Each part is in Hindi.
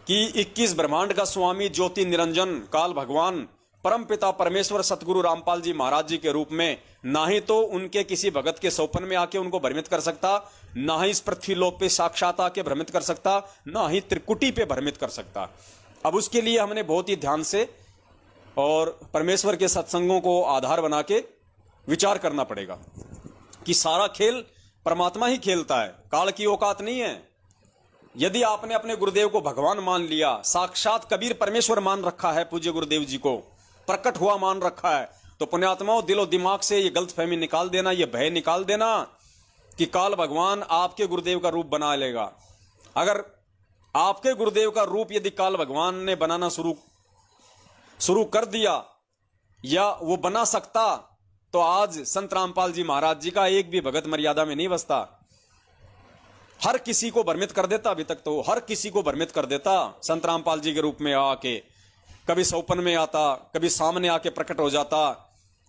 कि 21 ब्रह्मांड का स्वामी ज्योति निरंजन काल भगवान परम पिता परमेश्वर सतगुरु रामपाल जी महाराज जी के रूप में ना ही तो उनके किसी भगत के सौपन में आके उनको भ्रमित कर सकता, ना ही इस पृथ्वी लोक पे साक्षात आके भ्रमित कर सकता, ना ही त्रिकुटी पे भ्रमित कर सकता। अब उसके लिए हमने बहुत ही ध्यान से और परमेश्वर के सत्संगों को आधार बना के विचार करना पड़ेगा कि सारा खेल परमात्मा ही खेलता है, काल की औकात नहीं है। यदि आपने अपने गुरुदेव को भगवान मान लिया, साक्षात कबीर परमेश्वर मान रखा है, पूज्य गुरुदेव जी को प्रकट हुआ मान रखा है, तो पुण्यात्माओं दिलो दिमाग से ये गलतफहमी निकाल देना, ये भय निकाल देना कि काल भगवान आपके गुरुदेव का रूप बना लेगा। अगर आपके गुरुदेव का रूप यदि काल भगवान ने बनाना शुरू कर दिया या वो बना सकता, तो आज संत रामपाल जी महाराज जी का एक भी भगत मर्यादा में नहीं बसता। हर किसी को भ्रमित कर देता, अभी तक तो हर किसी को भ्रमित कर देता संत रामपाल जी के रूप में आके। कभी सौपन में आता, कभी सामने आके प्रकट हो जाता,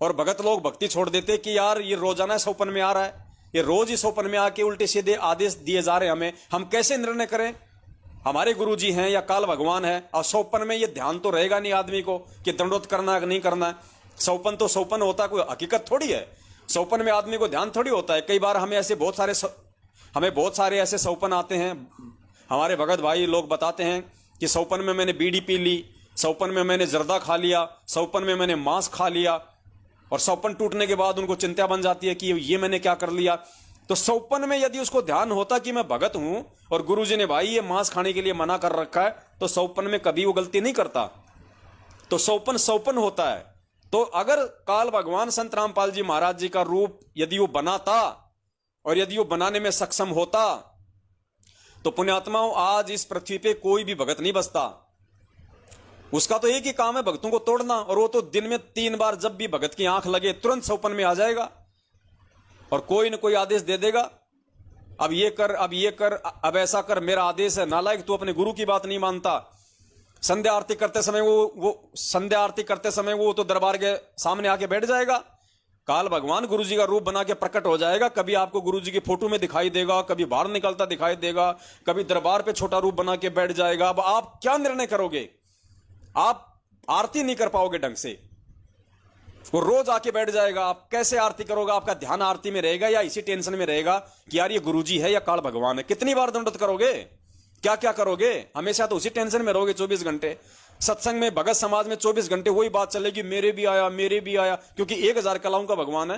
और भगत लोग भक्ति छोड़ देते कि यार ये रोजाना सौपन में आ रहा है, ये रोज ही सौपन में आके उल्टे सीधे आदेश दिए जा रहे हैं हम कैसे निर्णय करें? हमारे गुरु जी हैं या काल भगवान है, और सौपन में ये ध्यान तो रहेगा नहीं आदमी को कि दंडोत करना है कि नहीं करना है। सौपन तो सौपन होता, कोई हकीकत थोड़ी है। सौपन में आदमी को ध्यान थोड़ी होता है। कई बार हमें बहुत सारे ऐसे सौपन आते हैं, हमारे भगत भाई लोग बताते हैं कि सौपन में मैंने बीड़ी पी ली, सौपन में मैंने जर्दा खा लिया, सौपन में मैंने मांस खा लिया, और सौपन टूटने के बाद उनको चिंता बन जाती है कि ये मैंने क्या कर लिया। तो सौपन में यदि उसको ध्यान होता कि मैं भगत हूं और गुरुजी ने भाई ये मांस खाने के लिए मना कर रखा है, तो सौपन में कभी वो गलती नहीं करता। तो सौपन सौपन होता है। तो अगर काल भगवान संत रामपाल जी महाराज जी का रूप यदि वो बनाता और यदि वो बनाने में सक्षम होता, तो पुण्यात्माओं आज इस पृथ्वी पे कोई भी भगत नहीं बसता। उसका तो एक ही काम है, भक्तों को तोड़ना, और वो तो दिन में 3 बार जब भी भगत की आंख लगे तुरंत सौपन में आ जाएगा और कोई न कोई आदेश दे देगा, अब ये कर, अब ये कर, अब ऐसा कर, मेरा आदेश है। नालायक, तू अपने गुरु की बात नहीं मानता। संध्या आरती करते समय संध्या आरती करते समय वो तो दरबार के सामने आके बैठ जाएगा। काल भगवान गुरु जी का रूप बना के प्रकट हो जाएगा। कभी आपको गुरु जी की फोटो में दिखाई देगा, कभी बाहर निकलता दिखाई देगा, कभी दरबार पे छोटा रूप बना के बैठ जाएगा। अब आप क्या निर्णय करोगे? आप आरती नहीं कर पाओगे ढंग से, वो रोज आके बैठ जाएगा। आप कैसे आरती करोगे? आपका ध्यान आरती में रहेगा या इसी टेंशन में रहेगा कि यार ये गुरुजी है या काल भगवान है? कितनी बार दंडवत करोगे? क्या क्या करोगे? हमेशा तो उसी टेंशन में रहोगे 24 घंटे। सत्संग में, भगत समाज में 24 घंटे वही बात चलेगी, मेरे भी आया, मेरे भी आया, क्योंकि 1000 कलाओं का भगवान है।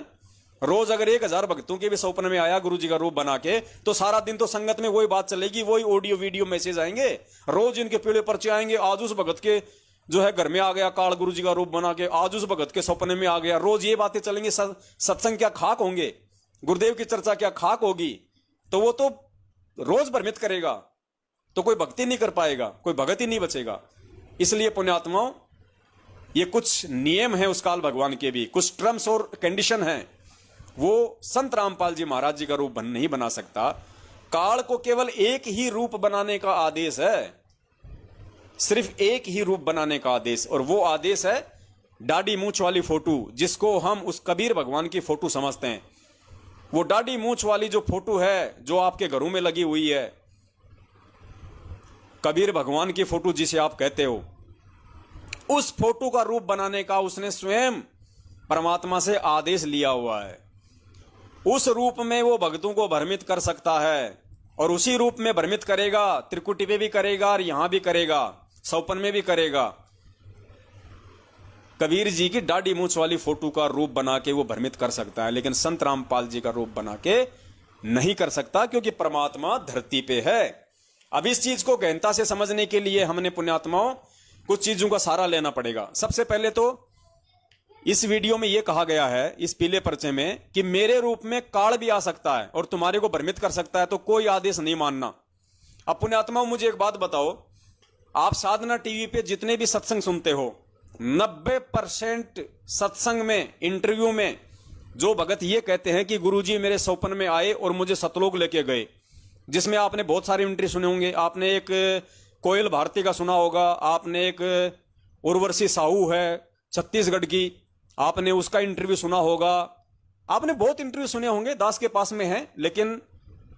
रोज अगर 1000 भक्तों के भी सौपन में आया गुरु जी का रूप बना के, तो सारा दिन तो संगत में वही बात चलेगी, वही ऑडियो वीडियो मैसेज आएंगे, रोज इनके पीले पर्चे आएंगे। आज उस भगत के जो है घर में आ गया काल गुरु जी का रूप बना के, आज उस भगत के सपने में आ गया, रोज ये बातें चलेंगी। सत्संग क्या खाक होंगे? गुरुदेव की चर्चा क्या खाक होगी? तो वो तो रोज भ्रमित करेगा, तो कोई भक्ति नहीं कर पाएगा, कोई भगत ही नहीं बचेगा। इसलिए पुण्यात्माओं, ये कुछ नियम है उस काल भगवान के भी, कुछ टर्म्स और कंडीशन है। वो संत रामपाल जी महाराज जी का रूप नहीं बना सकता। काल को केवल एक ही रूप बनाने का आदेश है, सिर्फ एक ही रूप बनाने का आदेश, और वो आदेश है दाढ़ी मूंछ वाली फोटो, जिसको हम उस कबीर भगवान की फोटो समझते हैं। वो दाढ़ी मूंछ वाली जो फोटो है जो आपके घरों में लगी हुई है, कबीर भगवान की फोटो जिसे आप कहते हो, उस फोटो का रूप बनाने का उसने स्वयं परमात्मा से आदेश लिया हुआ है। उस रूप में वो भक्तों को भ्रमित कर सकता है, और उसी रूप में भ्रमित करेगा, त्रिकुटी पे भी करेगा और यहां भी करेगा, सौपन में भी करेगा। कबीर जी की दाढ़ी मूंछ वाली फोटो का रूप बना के वो भ्रमित कर सकता है, लेकिन संत रामपाल जी का रूप बना के नहीं कर सकता, क्योंकि परमात्मा धरती पे है। अब इस चीज को गहनता से समझने के लिए हमने पुण्यात्माओं कुछ चीजों का सहारा लेना पड़ेगा। सबसे पहले तो इस वीडियो में यह कहा गया है, इस पीले पर्चे में, कि मेरे रूप में काल भी आ सकता है और तुम्हारे को भ्रमित कर सकता है, तो कोई आदेश नहीं मानना। अब पुण्यात्माओं, मुझे एक बात बताओ, आप साधना टीवी पे जितने भी सत्संग सुनते हो, 90% सत्संग में, इंटरव्यू में जो भगत ये कहते हैं कि गुरुजी मेरे सौपन में आए और मुझे सतलोक लेके गए, जिसमें आपने बहुत सारे इंटरव्यू सुने होंगे। आपने एक कोयल भारती का सुना होगा, आपने एक उर्वशी साहू है छत्तीसगढ़ की, आपने उसका इंटरव्यू सुना होगा, आपने बहुत इंटरव्यू सुने होंगे, दास के पास में है। लेकिन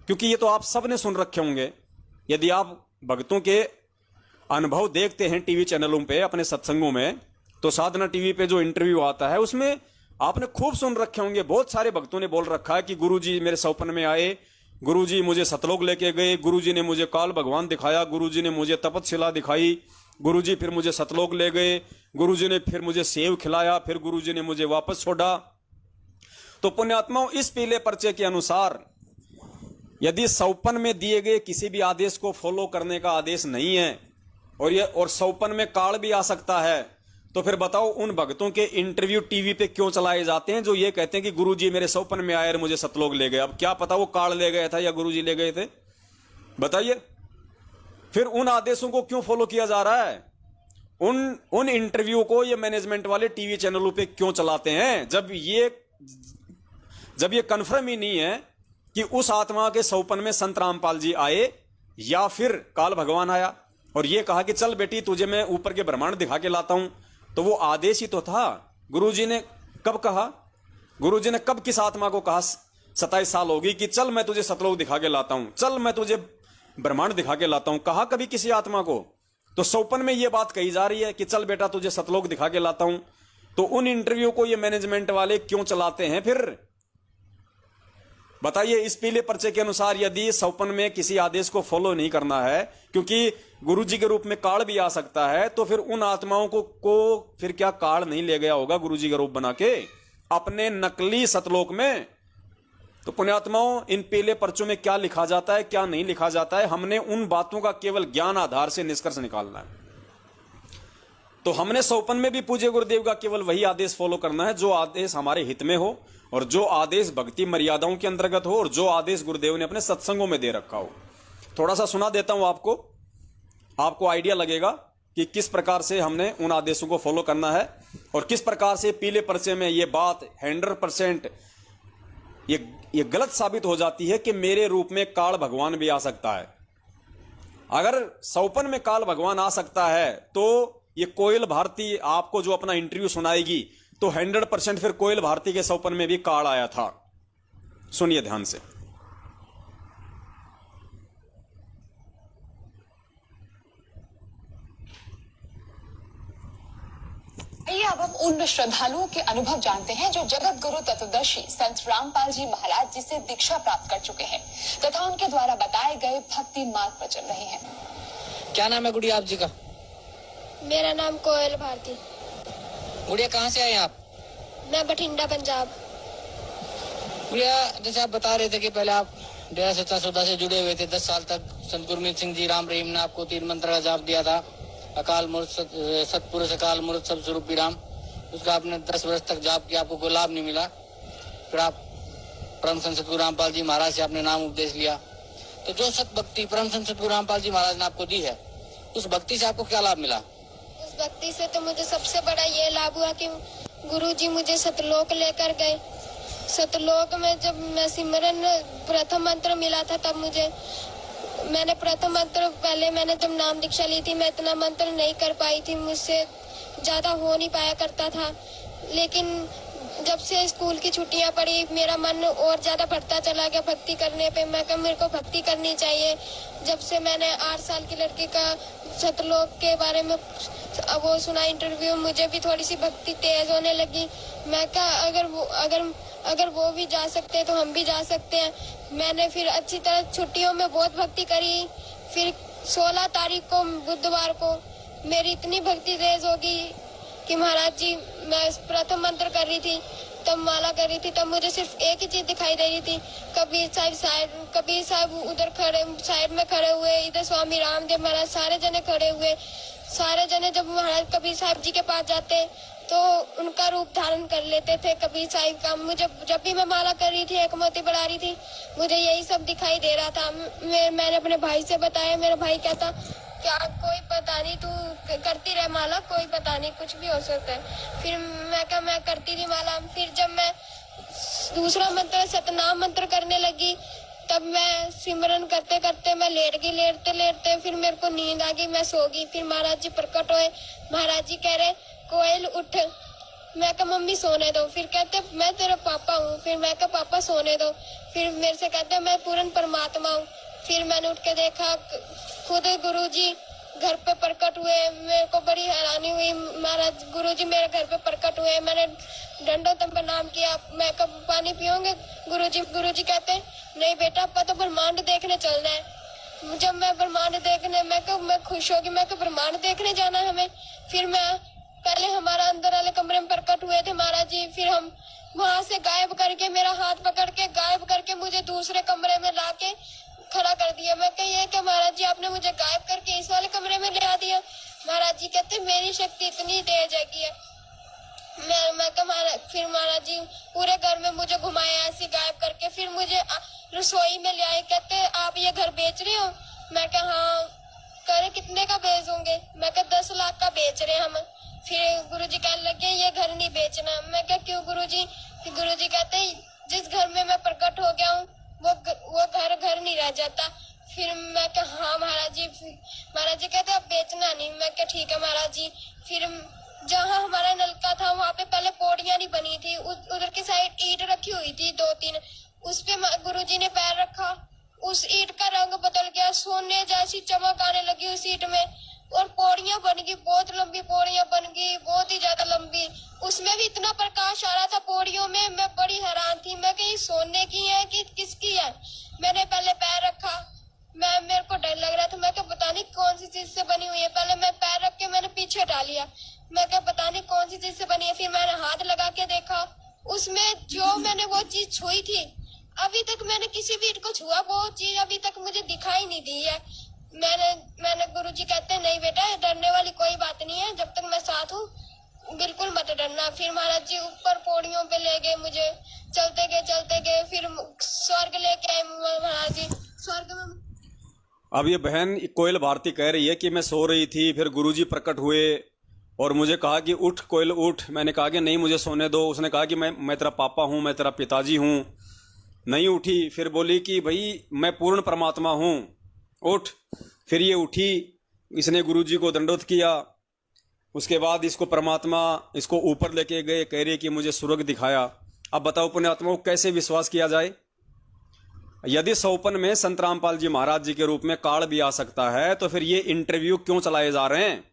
क्योंकि ये तो आप सब ने सुन रखे होंगे, यदि आप भक्तों के अनुभव देखते हैं टीवी चैनलों पे, अपने सत्संगों में, तो साधना टीवी पे जो इंटरव्यू आता है उसमें आपने खूब सुन रखे होंगे, बहुत सारे भक्तों ने बोल रखा है कि गुरुजी मेरे सपन में आए, गुरुजी मुझे सतलोक लेके गए, गुरुजी ने मुझे काल भगवान दिखाया, गुरुजी ने मुझे तपतशिला दिखाई, गुरुजी फिर मुझे सतलोक ले गए, गुरुजी ने फिर मुझे सेव खिलाया, फिर गुरुजी ने मुझे वापस छोड़ा। तो पुण्यात्माओं, इस पीले पर्चे के अनुसार यदि सौपन में दिए गए किसी भी आदेश को फॉलो करने का आदेश नहीं है और सौपन में काल भी आ सकता है, तो फिर बताओ उन भक्तों के इंटरव्यू टीवी पे क्यों चलाए जाते हैं जो ये कहते हैं कि गुरुजी मेरे सौपन में आए और मुझे सतलोक ले गए। अब क्या पता वो काल ले गया था या गुरुजी ले गए थे, बताइए। फिर उन आदेशों को क्यों फॉलो किया जा रहा है? उन इंटरव्यू को ये मैनेजमेंट वाले टीवी चैनलों पे क्यों चलाते हैं जब ये कंफर्म ही नहीं है कि उस आत्मा के सौपन में संत रामपाल जी आए या फिर काल भगवान आया और ये कहा कि चल बेटी तुझे मैं ऊपर के ब्रह्मांड दिखा के लाता हूं। तो वो आदेश ही तो था। गुरुजी ने कब कहा, गुरुजी ने कब किस आत्मा को कहा 27 साल होगी कि चल मैं तुझे सतलोक दिखा के लाता हूं, चल मैं तुझे ब्रह्मांड दिखा के लाता हूं? कहा कभी किसी आत्मा को? तो सौपन में ये बात कही जा रही है कि चल बेटा तुझे सतलोक दिखा के लाता हूं। तो उन इंटरव्यू को ये मैनेजमेंट वाले क्यों चलाते हैं फिर, बताइए। इस पीले पर्चे के अनुसार यदि सौपन में किसी आदेश को फॉलो नहीं करना है, क्योंकि गुरुजी के रूप में काल भी आ सकता है, तो फिर उन आत्माओं को फिर क्या काल नहीं ले गया होगा गुरुजी का रूप बना के अपने नकली सतलोक में? तो पुण्यात्माओं, इन पीले पर्चों में क्या लिखा जाता है क्या नहीं लिखा जाता है, हमने उन बातों का केवल ज्ञान आधार से निष्कर्ष निकालना है। तो हमने सौपन में भी पूज्य गुरुदेव का केवल वही आदेश फॉलो करना है जो आदेश हमारे हित में हो और जो आदेश भक्ति मर्यादाओं के अंतर्गत हो और जो आदेश गुरुदेव ने अपने सत्संगों में दे रखा हो। थोड़ा सा सुना देता हूं आपको आइडिया लगेगा कि किस प्रकार से हमने उन आदेशों को फॉलो करना है और किस प्रकार से पीले पर्चे में ये बात 100% ये गलत साबित हो जाती है कि मेरे रूप में काल भगवान भी आ सकता है। अगर सौपन में काल भगवान आ सकता है तो ये कोयल भारती आपको जो अपना इंटरव्यू सुनाएगी तो 100% फिर कोयल भारती के सौपन में भी काल आया था। सुनिए ध्यान से। आइए अब हम उन श्रद्धालुओं के अनुभव जानते हैं जो जगत गुरु तत्वदर्शी संत रामपाल जी महाराज जी से दीक्षा प्राप्त कर चुके हैं तथा उनके द्वारा बताए गए भक्ति मार्ग पर चल रहे हैं। क्या नाम है गुड़िया आप जी का? मेरा नाम कोयल भारती। गुड़िया कहाँ से आए आप? मैं बठिंडा पंजाब। गुड़िया, जैसे आप बता रहे थे कि पहले आप डेरा सच्चा सौदा से जुड़े हुए थे, 10 साल तक संत गुरमीत सिंह जी राम रहीम ने आपको 3 मंत्र का जाप दिया था, अकाल मूर्त सतपुरुष अकाल मूर्त सब स्वरूप राम। उसका आपने 10 वर्ष तक जाप किया, आपको कोई लाभ नहीं मिला। फिर आप परम संत सतगुरु रामपाल जी महाराज से आपने नाम उपदेश लिया। तो जो सत भक्ति परम संत सतगुरु रामपाल जी महाराज ने आपको दी है, उस भक्ति से आपको क्या लाभ मिला? उस भक्ति से तो मुझे सबसे बड़ा ये लाभ हुआ कि गुरुजी मुझे सतलोक लेकर गए। सतलोक में जब मैं सिमरन प्रथम मंत्र मिला था तब मैंने प्रथम मंत्र पहले मैंने जब नाम दीक्षा ली थी मैं इतना मंत्र नहीं कर पाई थी, मुझसे ज्यादा हो नहीं पाया करता था। लेकिन जब से स्कूल की छुट्टियां पड़ी मेरा मन और ज्यादा बढ़ता चला गया भक्ति करने पे। मैं कहा मेरे को भक्ति करनी चाहिए। जब से मैंने 8 साल की लड़की का सतलोक के बारे में वो सुना इंटरव्यू, मुझे भी थोड़ी सी भक्ति तेज होने लगी। मैं कहा अगर वो भी जा सकते हैं तो हम भी जा सकते हैं। मैंने फिर अच्छी तरह छुट्टियों में बहुत भक्ति करी। फिर 16 तारीख को बुधवार को मेरी इतनी भक्ति तेज होगी कि महाराज जी मैं प्रथम मंत्र कर रही थी तब माला कर रही थी तब मुझे सिर्फ एक ही चीज दिखाई दे रही थी। कबीर साहब उधर खड़े साइड में खड़े हुए, इधर स्वामी रामदेव महाराज, सारे जने खड़े हुए। सारे जने जब महाराज कबीर साहब जी के पास जाते तो उनका रूप धारण कर लेते थे कबीर साहब का। मुझे जब भी मैं माला कर रही थी, एक मोती बढ़ा रही थी, मुझे यही सब दिखाई दे रहा था। मैंने अपने भाई से बताया, मेरा भाई कहता क्या कोई पता नहीं, तू करती रहे माला, कोई पता नहीं कुछ भी हो सकता है। फिर मैं कहा मैं करती थी माला। फिर जब मैं दूसरा मंत्र सतनाम मंत्र करने लगी तब मैं सिमरन करते करते मैं लेट गई। लेटते फिर मेरे को नींद आ गई, मैं सो गई। फिर महाराज जी प्रकट हुए। महाराज जी कह रहे कोयल उठ। मैं कहा मम्मी सोने दो। फिर कहते मैं तेरा पापा हूँ। फिर मैं कहा पापा सोने दो। फिर मेरे से कहते मैं पूर्ण परमात्मा हूँ। फिर मैंने उठ के देखा खुद गुरुजी घर पे प्रकट हुए। मेरे को बड़ी हैरानी हुई। महाराज गुरुजी मेरे घर पे प्रकट हुए। मैंने दंडोतम प्रणाम किया। मैं कब पानी पियोगे गुरुजी कहते नहीं बेटा आपका तो ब्रह्मांड देखने चलना है। जब मैं ब्रह्मांड देखने मैं खुश होगी। मैं ब्रह्मांड देखने जाना है हमें। फिर मैं पहले हमारा अंदर वाले कमरे में प्रकट हुए थे महाराज जी। फिर हम वहां से गायब करके मेरा हाथ पकड़ के गायब करके मुझे दूसरे कमरे में लाके खड़ा कर दिया। मैं कही कि महाराज जी आपने मुझे गायब करके इस वाले कमरे में ले आ दिया। महाराज जी कहते मेरी शक्ति इतनी तेज है कि फिर महाराज जी पूरे घर में मुझे घुमाया ऐसे गायब करके। फिर मुझे रसोई में ले आए। कहते आप ये घर बेच रहे हो? मैं कहा हाँ। करे कितने का बेचोगे? मैं कहा 10 लाख का बेच रहे हम। फिर गुरुजी कहने लगे ये घर नहीं बेचना। मैं क्या क्यों गुरुजी? गुरुजी कहते जिस घर में मैं प्रकट हो गया हूँ वो घर नहीं रह जाता। फिर मैं क्या हाँ महाराज जी। महाराज जी कहते अब बेचना नहीं। मैं क्या ठीक है महाराज जी। फिर जहाँ हमारा नलका था वहाँ पे पहले पौड़ियाँ नहीं बनी थी। उधर की साइड ईंट रखी हुई थी 2-3। उस पे गुरुजी ने पैर रखा। उस ईंट का रंग बदल गया। सोने जैसी चमक आने लगी उस ईंट में। और पौड़ियां बन गई। बहुत लंबी पौड़ियां बन गई। बहुत ही ज्यादा लंबी। उसमें भी इतना प्रकाश आ रहा था पौड़ियों में। मैं बड़ी हैरान थी। मैं कहीं सोने की है कि किसकी है। मैंने पहले पैर रखा। मेरे को डर लग रहा था। मैं क्या पता नहीं कौन सी चीज से बनी हुई है। पहले मैं पैर रख के मैंने पीछे डालिया। मैं क्या पता नहीं कौन सी चीज से बनी है। फिर मैंने हाथ लगा के देखा। उसमें जो मैंने वो चीज छुई थी अभी तक मैंने किसी भी ईंट को छुआ वो चीज अभी तक मुझे दिखाई नहीं दी है। मैंने गुरुजी कहते नहीं बेटा डरने वाली कोई बात नहीं है। जब तक मैं साथ हूँ बिल्कुल मत डरना। फिर महाराज जी ऊपर पौड़ियों पे ले गए मुझे। चलते गए फिर स्वर्ग लेके आए महाराज जी। स्वर्ग में अब ये बहन कोयल भारती कह रही है कि मैं सो रही थी, फिर गुरुजी प्रकट हुए और मुझे कहा कि उठ कोयल उठ। मैंने कहा कि नहीं मुझे सोने दो। उसने कहा कि मैं तेरा पापा हूँ, मैं तेरा पिताजी हूँ। नहीं उठी। फिर बोली कि भाई मैं पूर्ण परमात्मा हूँ, उठ। फिर ये उठी। इसने गुरुजी को दंडोत किया। उसके बाद इसको परमात्मा इसको ऊपर लेके गए। कह रही कि मुझे स्वर्ग दिखाया। अब बताओ पुण्यात्माओं कैसे विश्वास किया जाए? यदि सौपन में संत रामपाल जी महाराज जी के रूप में काल भी आ सकता है तो फिर ये इंटरव्यू क्यों चलाए जा रहे हैं?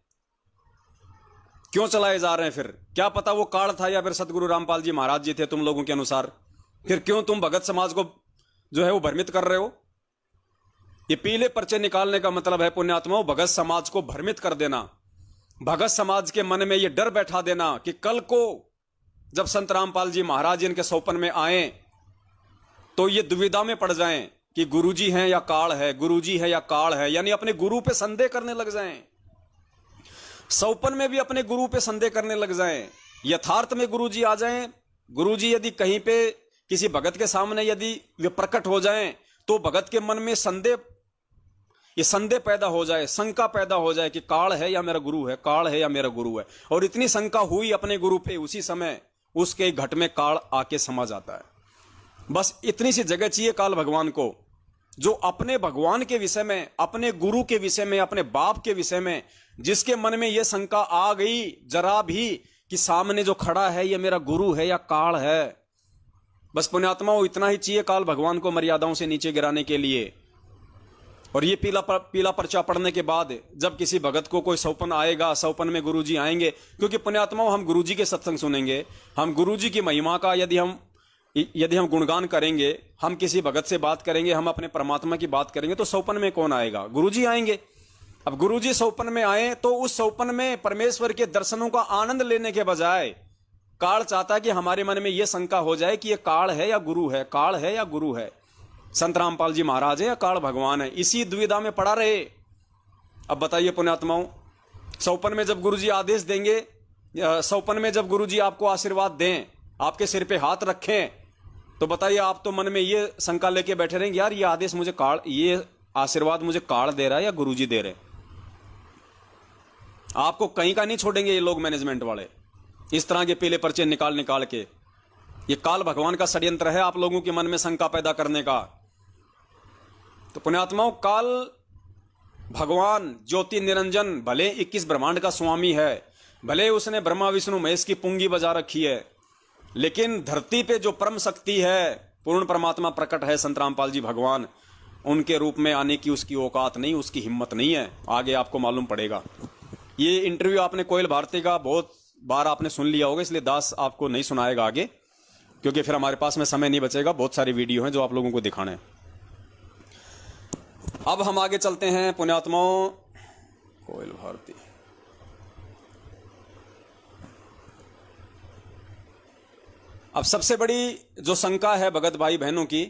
क्यों चलाए जा रहे हैं? फिर क्या पता वो काल था या फिर सतगुरु रामपाल जी महाराज जी थे तुम लोगों के अनुसार। फिर क्यों तुम भगत समाज को जो है वो भ्रमित कर रहे हो? ये पीले पर्चे निकालने का मतलब है पुण्यात्माओं भगत समाज को भ्रमित कर देना। भगत समाज के मन में ये डर बैठा देना कि कल को जब संत रामपाल जी महाराज इनके सौपन में आए तो ये दुविधा में पड़ जाएं कि गुरुजी हैं या काल है, गुरुजी है या काल है, यानी अपने गुरु पे संदेह करने लग जाएं। सौपन में भी अपने गुरु पे संदेह करने लग जाएं। यथार्थ में गुरुजी आ जाएं। गुरुजी यदि कहीं पे किसी भगत के सामने यदि वे प्रकट हो जाएं तो भगत के मन में संदेह पैदा हो जाए, शंका पैदा हो जाए कि काल है या मेरा गुरु है, काल है या मेरा गुरु है। और इतनी शंका हुई अपने गुरु पे, उसी समय उसके घट में काल आके समा जाता है। बस इतनी सी जगह चाहिए काल भगवान को, जो अपने भगवान के विषय में, अपने गुरु के विषय में, अपने बाप के विषय में जिसके मन में यह शंका आ गई जरा भी कि सामने जो खड़ा है यह मेरा गुरु है या काल है, बस पुण्यात्माओं इतना ही चाहिए काल भगवान को मर्यादाओं से नीचे गिराने के लिए। और ये पीला पर्चा पढ़ने के बाद जब किसी भगत को कोई सौपन आएगा, सौपन में गुरुजी आएंगे, क्योंकि पुण्यात्माओं हम गुरुजी के सत्संग सुनेंगे, हम गुरुजी की महिमा का यदि हम गुणगान करेंगे, हम किसी भगत से बात करेंगे, हम अपने परमात्मा की बात करेंगे, तो सौपन में कौन आएगा? गुरुजी आएंगे। अब गुरुजी सौपन में आए तो उस सौपन में परमेश्वर के दर्शनों का आनंद लेने के बजाय काल चाहता है कि हमारे मन में यह शंका हो जाए कि यह काल है या गुरु है, काल है या गुरु है, संत रामपाल जी महाराज है या काल भगवान है। इसी दुविधा में पड़ा रहे। अब बताइए पुण्यात्माओं, सौपन में जब गुरुजी आदेश देंगे, सौपन में जब गुरुजी आपको आशीर्वाद दें, आपके सिर पे हाथ रखें, तो बताइए आप तो मन में ये शंका लेके बैठे रहेंगे यार ये आदेश मुझे काल, ये आशीर्वाद मुझे काल दे रहा है या गुरुजी दे रहे? आपको कहीं का नहीं छोड़ेंगे ये लोग मैनेजमेंट वाले, इस तरह के पीले पर्चे निकाल के। ये काल भगवान का षड्यंत्र है आप लोगों के मन में शंका पैदा करने का। तो पुण्यात्माओं, काल भगवान ज्योति निरंजन भले 21 ब्रह्मांड का स्वामी है, भले उसने ब्रह्मा विष्णु महेश की पुंगी बजा रखी है, लेकिन धरती पे जो परम शक्ति है, पूर्ण परमात्मा प्रकट है संत रामपाल जी भगवान, उनके रूप में आने की उसकी औकात नहीं, उसकी हिम्मत नहीं है। आगे आपको मालूम पड़ेगा। ये इंटरव्यू आपने कोयल भारती का बहुत बार आपने सुन लिया होगा, इसलिए दास आपको नहीं सुनाएगा आगे, क्योंकि फिर हमारे पास में समय नहीं बचेगा। बहुत सारी वीडियो हैं जो आप लोगों को दिखाने हैं। अब हम आगे चलते हैं पुण्यात्माओं। कोयल भारती, अब सबसे बड़ी जो शंका है भगत भाई बहनों की,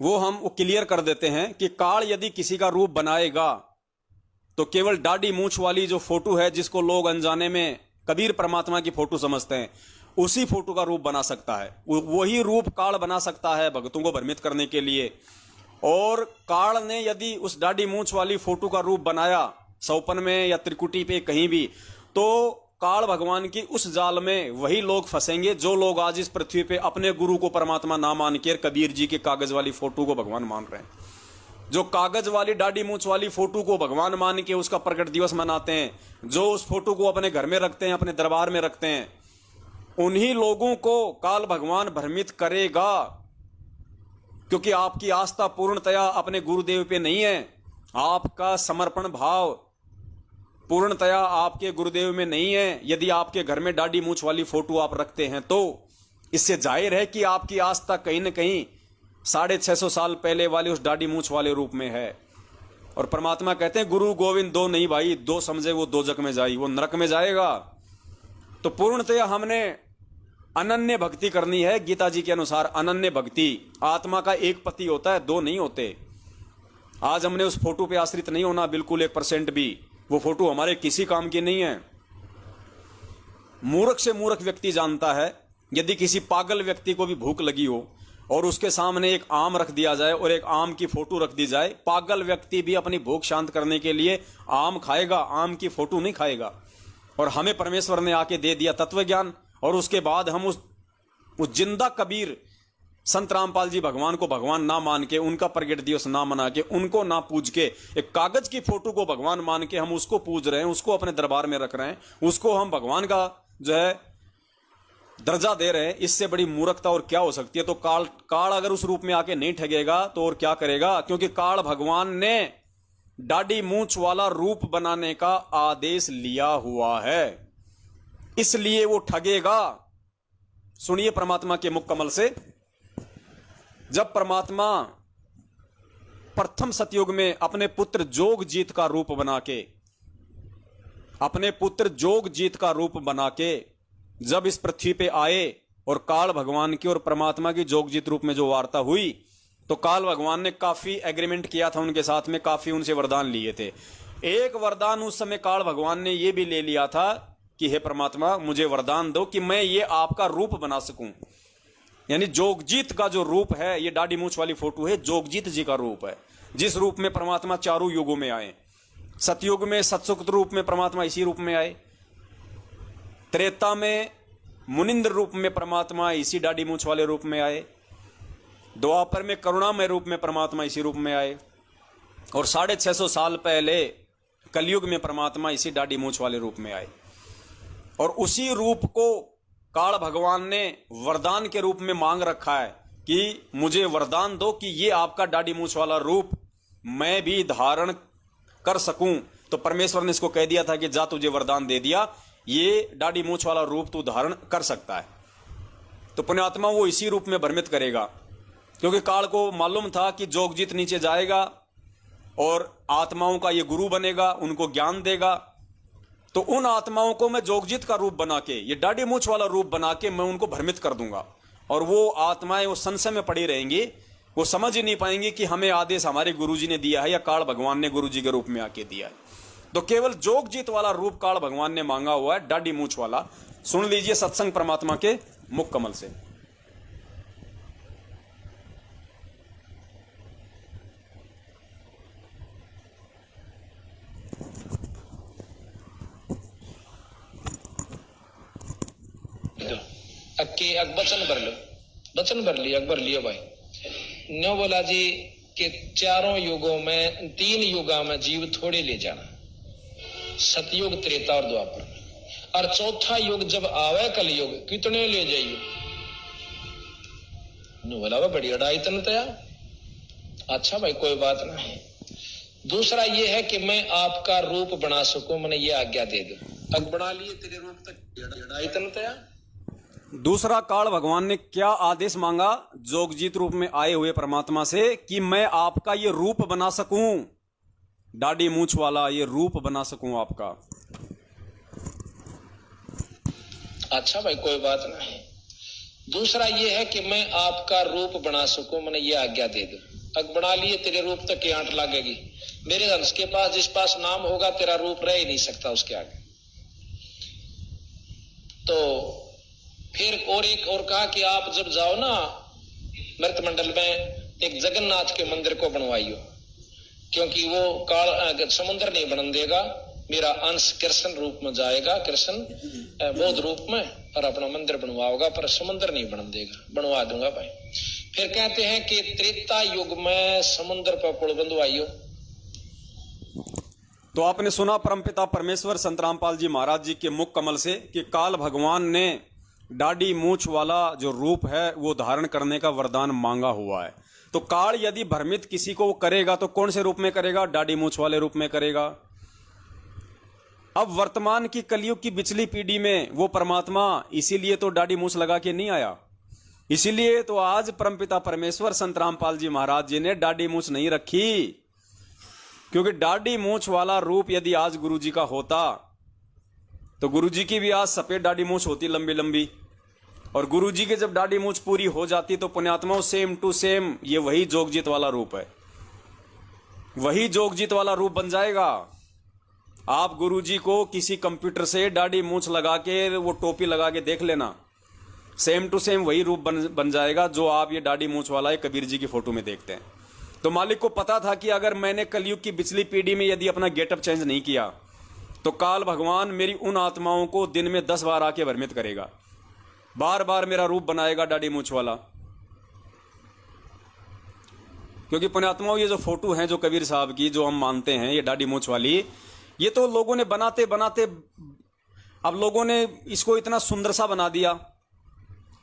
वो क्लियर कर देते हैं कि काल यदि किसी का रूप बनाएगा तो केवल दाढ़ी मूंछ वाली जो फोटो है, जिसको लोग अनजाने में कबीर परमात्मा की फोटो समझते हैं, उसी फोटो का रूप बना सकता है। वही रूप काल बना सकता है भक्तों को भ्रमित करने के लिए। और काल ने यदि उस दाढ़ी मूंछ वाली फोटो का रूप बनाया सौपन में या त्रिकुटी पे कहीं भी, तो काल भगवान की उस जाल में वही लोग फंसेंगे जो लोग आज इस पृथ्वी पे अपने गुरु को परमात्मा ना मान के कबीर जी के कागज वाली फोटो को भगवान मान रहे हैं। जो कागज वाली दाढ़ी मूंछ वाली फोटो को भगवान मान के उसका प्रकट दिवस मनाते हैं, जो उस फोटो को अपने घर में रखते हैं, अपने दरबार में रखते हैं, उन्हीं लोगों को काल भगवान भ्रमित करेगा। क्योंकि आपकी आस्था पूर्णतया अपने गुरुदेव पे नहीं है, आपका समर्पण भाव पूर्णतया आपके गुरुदेव में नहीं है। यदि आपके घर में दाढ़ी मूंछ वाली फोटो आप रखते हैं तो इससे जाहिर है कि आपकी आस्था कहीं न कहीं 650 साल पहले वाले उस दाढ़ी मूंछ वाले रूप में है। और परमात्मा कहते हैं गुरु गोविंद दो नहीं भाई, दो समझे वो दोजक में जाई, वो नरक में जाएगा। तो पूर्णतया हमने अनन्य भक्ति करनी है। गीता जी के अनुसार अनन्य भक्ति, आत्मा का एक पति होता है, दो नहीं होते। आज हमने उस फोटो पे आश्रित नहीं होना बिल्कुल 1% भी। वो फोटो हमारे किसी काम की नहीं है। मूर्ख से मूर्ख व्यक्ति जानता है, यदि किसी पागल व्यक्ति को भी भूख लगी हो और उसके सामने एक आम रख दिया जाए और एक आम की फोटो रख दी जाए, पागल व्यक्ति भी अपनी भूख शांत करने के लिए आम खाएगा, आम की फोटो नहीं खाएगा। और हमें परमेश्वर ने आके दे दिया तत्व ज्ञान, और उसके बाद हम उस जिंदा कबीर संत रामपाल जी भगवान को भगवान ना मान के, उनका प्रगट दिवस ना मना के, उनको ना पूज के, एक कागज की फोटो को भगवान मान के हम उसको पूज रहे हैं, उसको अपने दरबार में रख रहे हैं, उसको हम भगवान का जो है दर्जा दे रहे हैं। इससे बड़ी मूर्खता और क्या हो सकती है। तो काल अगर उस रूप में आके नहीं ठगेगा तो और क्या करेगा। क्योंकि काल भगवान ने दाढ़ी मूंछ वाला रूप बनाने का आदेश लिया हुआ है, इसलिए वो ठगेगा। सुनिए परमात्मा के मुख कमल से, जब परमात्मा प्रथम सतयुग में अपने पुत्र जोगजीत का रूप बना के, अपने पुत्र जोगजीत का रूप बना के जब इस पृथ्वी पे आए और काल भगवान की और परमात्मा की जोगजीत रूप में जो वार्ता हुई, तो काल भगवान ने काफी एग्रीमेंट किया था उनके साथ में, काफी उनसे वरदान लिए थे। एक वरदान उस समय काल भगवान ने ये भी ले लिया था कि हे परमात्मा मुझे वरदान दो कि मैं ये आपका रूप बना सकूं। यानी जोगजीत का जो रूप है, ये दाढ़ी मूंछ वाली फोटो है, जोगजीत जी का रूप है, जिस रूप में परमात्मा चारों युगों में आए। सतयुग में सत्सुक्त रूप में परमात्मा इसी रूप में आए, त्रेता में मुनिंद्र रूप में परमात्मा इसी दाढ़ी मूंछ वाले रूप में आए, द्वापर में करुणामय रूप में परमात्मा इसी रूप में आए, और 650 साल पहले कलयुग में परमात्मा इसी दाढ़ी मूंछ वाले रूप में आए। और उसी रूप को काल भगवान ने वरदान के रूप में मांग रखा है कि मुझे वरदान दो कि ये आपका दाढ़ी मूंछ वाला रूप मैं भी धारण कर सकूं। तो परमेश्वर ने इसको कह दिया था कि जा तुझे वरदान दे दिया, ये दाढ़ी मूंछ वाला रूप तू धारण कर सकता है। तो पुण्यात्मा वो इसी रूप में भ्रमित करेगा, क्योंकि काल को मालूम था कि जोगजीत नीचे जाएगा और आत्माओं का ये गुरु बनेगा, उनको ज्ञान देगा। तो उन आत्माओं को मैं जोगजीत का रूप बना के, ये दाढ़ी मूंछ वाला रूप बना के मैं उनको भ्रमित कर दूंगा, और वो आत्माएं वो संशय में पड़ी रहेंगी, वो समझ ही नहीं पाएंगे कि हमें आदेश हमारे गुरुजी ने दिया है या काल भगवान ने गुरुजी के रूप में आके दिया है। तो केवल जोगजीत वाला रूप काल भगवान ने मांगा हुआ है, दाढ़ी मूंछ वाला। सुन लीजिए सत्संग परमात्मा के मुख कमल से। वचन भर लो, वचन भर लिया, अकबर लियो भाई। न्यो बोला जी कि चारों युगों में 3 युगा में जीव थोड़े ले जाना, सतयुग त्रेता और द्वापर, और चौथा युग जब आवे कलयुग कितने ले जाइए। न्यो बोला बड़ी अड़ाई तन तया, अच्छा भाई कोई बात नहीं। दूसरा ये है कि मैं आपका रूप बना सकूं, मैंने ये आज्ञा दे दो। अब बना लिए तेरे रूप तक इतना तया। दूसरा काल भगवान ने क्या आदेश मांगा जोगजीत रूप में आए हुए परमात्मा से कि मैं आपका ये रूप बना सकूं, दाढ़ी मूंछ वाला ये रूप बना सकूं आपका। अच्छा भाई कोई बात नहीं। दूसरा ये है कि मैं आपका रूप बना सकूं, मैंने ये आज्ञा दे दो। अब बना लिए तेरे रूप तक की आंट लगेगी। मेरे हंस के पास जिस पास नाम होगा तेरा रूप रह ही नहीं सकता उसके आगे। तो फिर और एक और कहा कि आप जब जाओ ना मृत मंडल में एक जगन्नाथ के मंदिर को बनवाइयो, क्योंकि वो काल समुद्र नहीं बन देगा, मेरा अंश कृष्ण रूप में जाएगा, कृष्ण बौद्ध रूप में, और अपना मंदिर बनवाओगा पर समुद्र नहीं बन देगा। बनवा दूंगा भाई। फिर कहते हैं कि त्रेता युग में समुद्र पर पुल बंधवाइयो। तो आपने सुना परमपिता परमेश्वर संत रामपाल जी महाराज जी के मुख कमल से कि काल भगवान ने दाढ़ी मूंछ वाला जो रूप है वो धारण करने का वरदान मांगा हुआ है। तो काल यदि भ्रमित किसी को वो करेगा तो कौन से रूप में करेगा? दाढ़ी मूंछ वाले रूप में करेगा। अब वर्तमान की कलयुग की पिछली पीढ़ी में वो परमात्मा इसीलिए तो दाढ़ी मूंछ लगा के नहीं आया। इसीलिए तो आज परमपिता परमेश्वर संत रामपाल जी महाराज जी ने दाढ़ी मूंछ नहीं रखी, क्योंकि दाढ़ी मूंछ वाला रूप यदि आज गुरुजी का होता तो गुरुजी की भी आज सफेद दाढ़ी मूंछ होती लंबी लंबी, और गुरुजी के जब दाढ़ी मूंछ पूरी हो जाती तो पुण्यात्माओं सेम टू सेम ये वही जोगजीत वाला रूप है, वही जोगजीत वाला रूप बन जाएगा। आप गुरुजी को किसी कंप्यूटर से दाढ़ी मूंछ लगा के वो टोपी लगा के देख लेना, सेम टू सेम वही रूप बन जाएगा जो आप ये दाढ़ी मूंछ वाला है कबीर जी की फोटो में देखते हैं। तो मालिक को पता था कि अगर मैंने कलयुग की पिछली पीढ़ी में यदि अपना गेटअप चेंज नहीं किया तो काल भगवान मेरी उन आत्माओं को दिन में 10 बार आके भ्रमित करेगा, बार बार मेरा रूप बनाएगा दाढ़ी मूंछ वाला। क्योंकि पुण्यात्माओं ये जो फोटो है जो कबीर साहब की जो हम मानते हैं ये दाढ़ी मूंछ वाली, ये तो लोगों ने बनाते बनाते अब लोगों ने इसको इतना सुंदर सा बना दिया,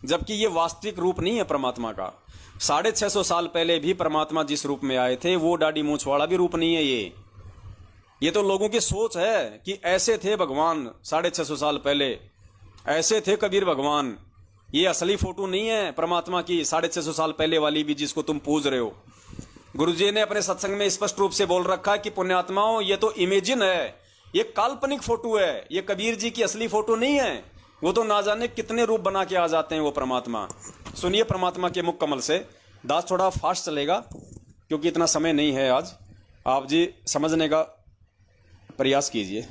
जबकि ये वास्तविक रूप नहीं है परमात्मा का। 650 साल पहले भी परमात्मा जिस रूप में आए थे वो दाढ़ी मूंछ वाला भी रूप नहीं है। ये तो लोगों की सोच है कि ऐसे थे भगवान 650 साल पहले, ऐसे थे कबीर भगवान। ये असली फोटो नहीं है परमात्मा की 650 साल पहले वाली भी जिसको तुम पूज रहे हो। गुरुजी ने अपने सत्संग में स्पष्ट रूप से बोल रखा है कि पुण्यात्माओं ये तो इमेजिन है, ये काल्पनिक फोटो है, ये कबीर जी की असली फोटो नहीं है। वो तो ना जाने कितने रूप बना के आ जाते हैं वो परमात्मा। सुनिए परमात्मा के मुख कमल से। दास थोड़ा फास्ट चलेगा क्योंकि इतना समय नहीं है आज, आप जी समझने का प्रयास कीजिए।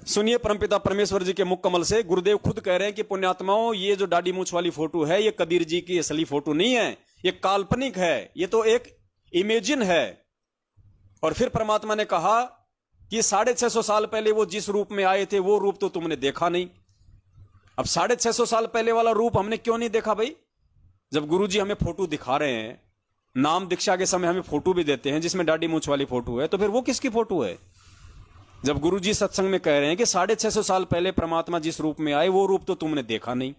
सुनिए परमपिता परमेश्वर जी के मुख कमल से। गुरुदेव खुद कह रहे हैं कि पुण्यात्माओं ये जो दाढ़ी मूंछ वाली फोटो है ये कबीर जी की असली फोटो नहीं है, ये काल्पनिक है, ये तो एक इमेजिन है। और फिर परमात्मा ने कहा कि 650 साल पहले वो जिस रूप में आए थे वो रूप तो तुमने देखा नहीं। अब 650 साल पहले वाला रूप हमने क्यों नहीं देखा भाई? जब गुरुजी हमें फोटो दिखा रहे हैं, नाम दीक्षा के समय हमें फोटो भी देते हैं जिसमें दाढ़ी मूंछ वाली फोटो है, तो फिर वो किसकी फोटो है? जब गुरुजी सत्संग में कह रहे हैं कि 650 साल पहले परमात्मा जिस रूप में आए वो रूप तो तुमने देखा नहीं,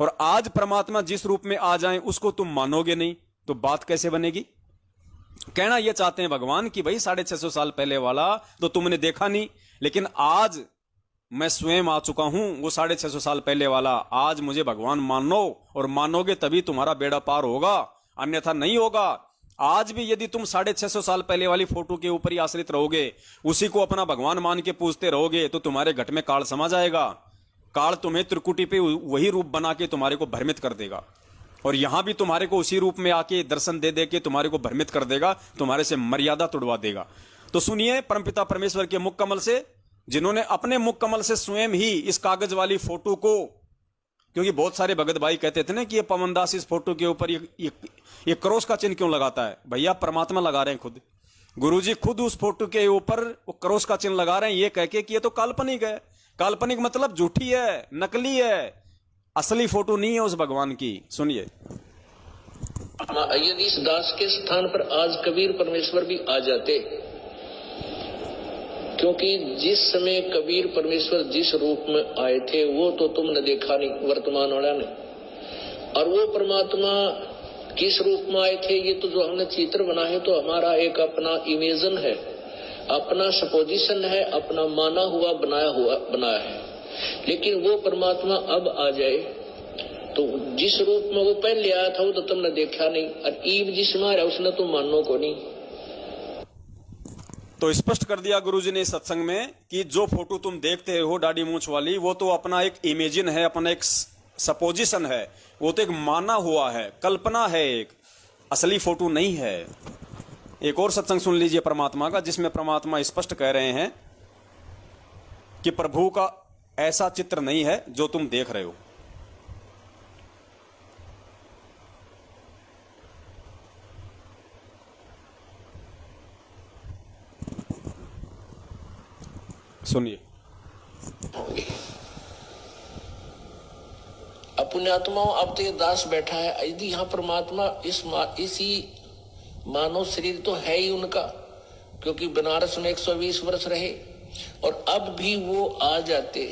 और आज परमात्मा जिस रूप में आ जाए उसको तुम मानोगे नहीं, तो बात कैसे बनेगी? कहना यह चाहते हैं भगवान कि भाई 650 साल पहले वाला तो तुमने देखा नहीं, लेकिन आज मैं स्वयं आ चुका हूं वो 650 साल पहले वाला। आज मुझे भगवान मानो, और मानोगे तभी तुम्हारा बेड़ा पार होगा, अन्यथा नहीं होगा। आज भी यदि तुम 650 साल पहले वाली फोटो के ऊपर ही आश्रित रहोगे, उसी को अपना भगवान मान के पूजते रहोगे, तो तुम्हारे घट में काल समा जाएगा। काल तुम्हें त्रिकुटी पे वही रूप बना के तुम्हारे को भ्रमित कर देगा, और यहां भी तुम्हारे को उसी रूप में आके दर्शन दे दे के तुम्हारे को भ्रमित कर देगा, तुम्हारे से मर्यादा तोड़वा देगा। तो सुनिए परमपिता परमेश्वर के मुख कमल से, जिन्होंने अपने मुख कमल से स्वयं ही इस कागज वाली फोटो को, क्योंकि बहुत सारे भगत भाई कहते थे ना कि ये पवनदास इस फोटो के ऊपर ये क्रॉस का चिन्ह क्यों लगाता है? भैया परमात्मा लगा रहे हैं खुद, गुरुजी खुद उस फोटो के ऊपर वो क्रॉस का चिन्ह लगा रहे हैं, ये कह के कि ये तो काल्पनिक है। काल्पनिक मतलब झूठी है, नकली है, असली फोटो नहीं है उस भगवान की। सुनिए। यदि इस दास के स्थान पर आज कबीर परमेश्वर भी आ जाते, क्योंकि जिस समय कबीर परमेश्वर जिस रूप में आए थे वो तो तुमने देखा नहीं, वर्तमान वाला ने। और वो परमात्मा किस रूप में आए थे, ये तो जो हमने चित्र बना है तो हमारा एक अपना इमेजन है, अपना सपोजिशन है, अपना माना हुआ बनाया है। लेकिन वो परमात्मा अब आ जाए तो जिस रूप में वो पहले आया था वो तो तुमने देखा नहीं, और ईब जिसमें आया उसने तो मानो को नहीं। तो स्पष्ट कर दिया गुरुजी ने इस सत्संग में कि जो फोटो तुम देखते हो दाढ़ी मूंछ वाली, वो तो अपना एक इमेजिन है, अपना एक सपोजिशन है, वो तो एक माना हुआ है, कल्पना है, एक असली फोटो नहीं है। एक और सत्संग सुन लीजिए परमात्मा का, जिसमें परमात्मा स्पष्ट कह रहे हैं कि प्रभु का ऐसा चित्र नहीं है जो तुम देख रहे हो। सुनिए। पुण्यात्माओं, अब तो ये दास बैठा है, यदि यहाँ परमात्मा इसी मानव शरीर तो है ही उनका, क्योंकि बनारस में 120 वर्ष रहे, और अब भी वो आ जाते।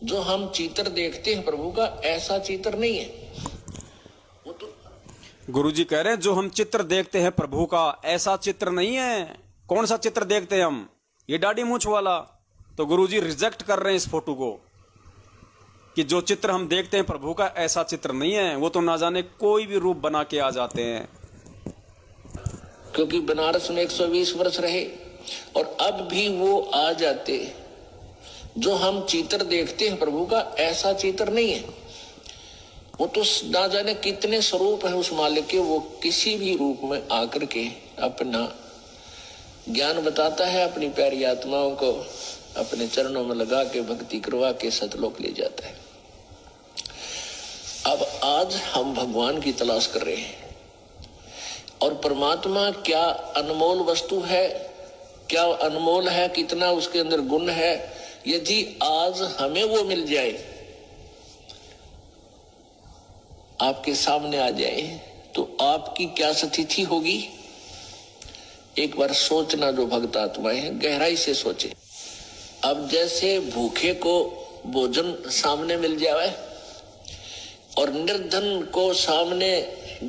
जो हम चित्र देखते हैं प्रभु का, ऐसा चित्र नहीं है वो तो। गुरुजी कह रहे हैं जो हम चित्र देखते हैं प्रभु का, ऐसा चित्र नहीं है। कौन सा चित्र देखते हैं हम? ये दाढ़ी मूंछ वाला। तो गुरुजी रिजेक्ट कर रहे हैं इस फोटो को कि जो चित्र हम देखते हैं प्रभु का, ऐसा चित्र नहीं है। वो तो ना जाने कोई भी रूप बना के आ जाते हैं। क्योंकि बनारस में 120 वर्ष रहे और अब भी वो आ जाते। जो हम चित्र देखते हैं प्रभु का, ऐसा चित्र नहीं है। वो तो ना जाने कितने स्वरूप है उस मालिक के, वो किसी भी रूप में आकर के अपना ज्ञान बताता है, अपनी प्यारी आत्माओं को अपने चरणों में लगा के भक्ति करवा के सतलोक ले जाता है। अब आज हम भगवान की तलाश कर रहे हैं, और परमात्मा क्या अनमोल वस्तु है, क्या अनमोल है, कितना उसके अंदर गुण है। यदि आज हमें वो मिल जाए, आपके सामने आ जाए, तो आपकी क्या स्थिति होगी? एक बार सोचना, जो भक्त आत्माएं हैं गहराई से सोचे। अब जैसे भूखे को भोजन सामने मिल जाए और निर्धन को सामने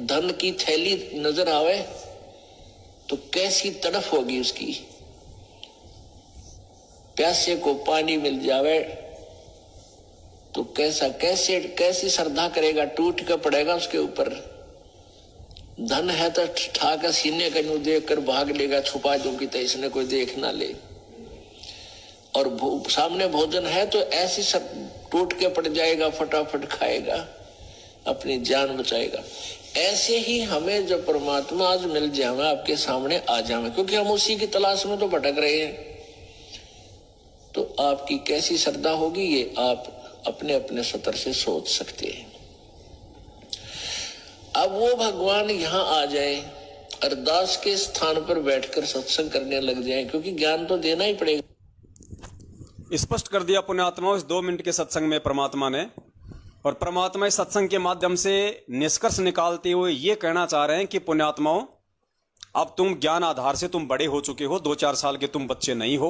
धन की थैली नजर आवे, तो कैसी तड़फ होगी उसकी। प्यासे को पानी मिल जावे तो कैसी श्रद्धा करेगा, टूट कर पड़ेगा उसके ऊपर। धन है तो ठाकर सीने का यूं देख कर भाग लेगा, छुपा दूंगी तो इसने कोई देख ना ले। और सामने भोजन है तो ऐसी सब टूट के पड़ जाएगा, फटाफट खाएगा, अपनी जान बचाएगा। ऐसे ही हमें जब परमात्मा आज मिल जाए, आपके सामने आ जाए, क्योंकि हम उसी की तलाश में तो भटक रहे हैं, तो आपकी कैसी श्रद्धा होगी, ये आप अपने अपने स्तर से सोच सकते हैं। अब वो भगवान यहाँ आ जाए, अरदास के स्थान पर बैठकर सत्संग करने लग जाए, क्योंकि ज्ञान तो देना ही पड़ेगा। स्पष्ट कर दिया पुण्यात्माओं इस 2 मिनट के सत्संग में परमात्मा ने। और परमात्मा इस सत्संग के माध्यम से निष्कर्ष निकालते हुए ये कहना चाह रहे हैं कि पुण्यात्माओं, अब तुम ज्ञान आधार से तुम बड़े हो चुके हो, 2-4 साल के तुम बच्चे नहीं हो।